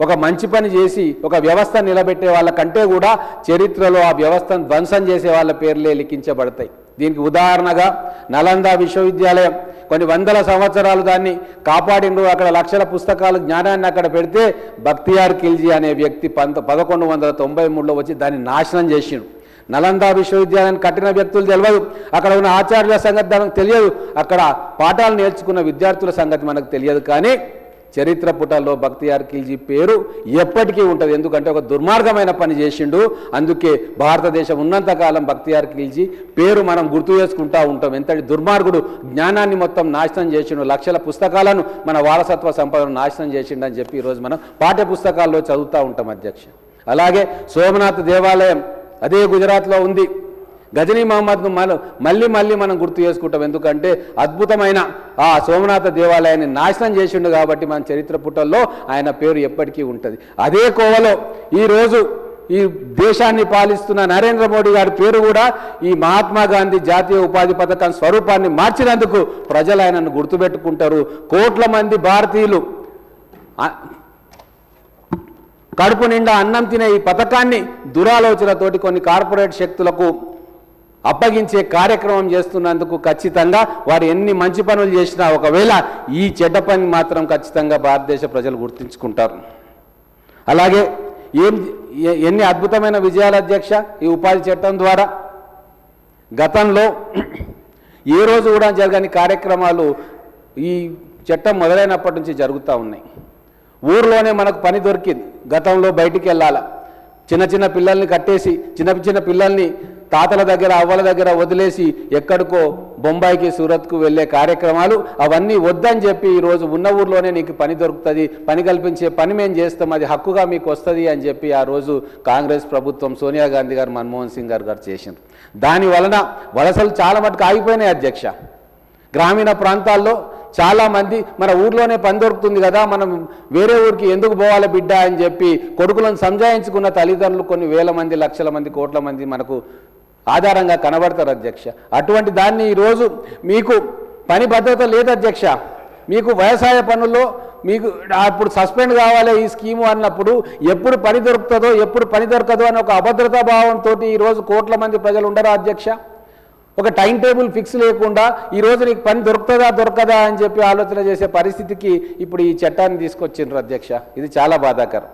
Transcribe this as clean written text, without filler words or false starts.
ఒక మంచి పని చేసి ఒక వ్యవస్థ నిలబెట్టే వాళ్ళకంటే కూడా చరిత్రలో ఆ వ్యవస్థను ధ్వంసం చేసే వాళ్ళ పేర్లే లిఖించబడతాయి. దీనికి ఉదాహరణగా నలంద విశ్వవిద్యాలయం కొన్ని వందల సంవత్సరాలు దాన్ని కాపాడిండు. అక్కడ లక్షల పుస్తకాలు జ్ఞానాన్ని అక్కడ పెడితే బక్తియార్ ఖిల్జీ అనే వ్యక్తి 1193లో వచ్చి దాన్ని నాశనం చేసిండు. నలంద విశ్వవిద్యాలయాన్ని కట్టిన వ్యక్తులు తెలియదు, అక్కడ ఉన్న ఆచార్యుల సంగతి మనకు తెలియదు, అక్కడ పాఠాలు నేర్చుకున్న విద్యార్థుల సంగతి మనకు తెలియదు. కానీ చరిత్ర పుటల్లో బక్తియార్ ఖిల్జీ పేరు ఎప్పటికీ ఉంటుంది. ఎందుకంటే ఒక దుర్మార్గమైన పని చేసిండు. అందుకే భారతదేశం ఉన్నంతకాలం బక్తియార్ ఖిల్జీ పేరు మనం గుర్తు చేసుకుంటూ ఉంటాం. ఎంతటి దుర్మార్గుడు, జ్ఞానాన్ని మొత్తం నాశనం చేసిండు, లక్షల పుస్తకాలను మన వారసత్వ సంపదను నాశనం చేసిండు అని చెప్పి ఈరోజు మనం పాఠ్య పుస్తకాల్లో చదువుతూ ఉంటాం అధ్యక్ష. అలాగే సోమనాథ్ దేవాలయం అదే గుజరాత్లో ఉంది. గజనీ మహమ్మద్ను మళ్ళీ మనం గుర్తు చేసుకుంటాం. ఎందుకంటే అద్భుతమైన ఆ సోమనాథ దేవాలయాన్ని నాశనం చేసిండు కాబట్టి మన చరిత్ర పుటల్లో ఆయన పేరు ఎప్పటికీ ఉంటుంది. అదే కోవలో ఈరోజు ఈ దేశాన్ని పాలిస్తున్న నరేంద్ర మోడీ గారి పేరు కూడా ఈ మహాత్మా గాంధీ జాతీయ ఉపాధి పథకం స్వరూపాన్ని మార్చినందుకు ప్రజలు ఆయనను గుర్తుపెట్టుకుంటారు. కోట్ల మంది భారతీయులు కడుపు నిండా అన్నం తినే ఈ పథకాన్ని దురాలోచనతోటి కొన్ని కార్పొరేట్ శక్తులకు అప్పగించే కార్యక్రమం చేస్తున్నందుకు ఖచ్చితంగా వారు ఎన్ని మంచి పనులు చేసినా ఒకవేళ ఈ చెడ్డ పని మాత్రం ఖచ్చితంగా భారతదేశ ప్రజలు గుర్తుంచుకుంటారు. అలాగే ఎన్ని అద్భుతమైన విజయాల అధ్యక్ష ఈ ఉపాధి చట్టం ద్వారా. గతంలో ఏ రోజు కూడా జరగని కార్యక్రమాలు ఈ చట్టం మొదలైనప్పటి నుంచి జరుగుతూ ఉన్నాయి. ఊర్లోనే మనకు పని దొరికింది. గతంలో బయటికి వెళ్ళాల, చిన్న పిల్లల్ని కట్టేసి చిన్న పిల్లల్ని తాతల దగ్గర అవ్వల దగ్గర వదిలేసి ఎక్కడికో బొంబాయికి సూరత్కు వెళ్ళే కార్యక్రమాలు అవన్నీ వద్దని చెప్పి ఈరోజు ఉన్న ఊర్లోనే నీకు పని దొరుకుతుంది, పని కల్పించే పని మేము చేస్తాం, అది హక్కుగా మీకు వస్తుంది అని చెప్పి ఆ రోజు కాంగ్రెస్ ప్రభుత్వం సోనియా గాంధీ గారు మన్మోహన్ సింగ్ గారు చేసింది. దాని వలన వలసలు చాలా మటుకు ఆగిపోయినాయి అధ్యక్ష. గ్రామీణ ప్రాంతాల్లో చాలామంది మన ఊర్లోనే పని దొరుకుతుంది కదా, మనం వేరే ఊరికి ఎందుకు పోవాలి బిడ్డ అని చెప్పి కొడుకులను సంజాయించుకున్న తల్లిదండ్రులు కొన్ని వేల మంది, లక్షల మంది, కోట్ల మంది మనకు ఆధారంగా కనబడతారు అధ్యక్ష. అటువంటి దాన్ని ఈరోజు మీకు పని భద్రత లేదు అధ్యక్ష. మీకు వ్యవసాయ పనుల్లో మీకు అప్పుడు సస్పెండ్ కావాలి ఈ స్కీము అన్నప్పుడు ఎప్పుడు పని దొరుకుతుందో ఎప్పుడు పని దొరకదో అని ఒక అభద్రతా భావంతో ఈరోజు కోట్ల మంది ప్రజలు ఉండరా అధ్యక్ష. ఒక టైం టేబుల్ ఫిక్స్ లేకుండా ఈరోజు నీకు పని దొరకదా అని చెప్పి ఆలోచన చేసే పరిస్థితికి ఇప్పుడు ఈ చట్టాన్ని తీసుకొచ్చిండ్రు అధ్యక్ష. ఇది చాలా బాధాకరం.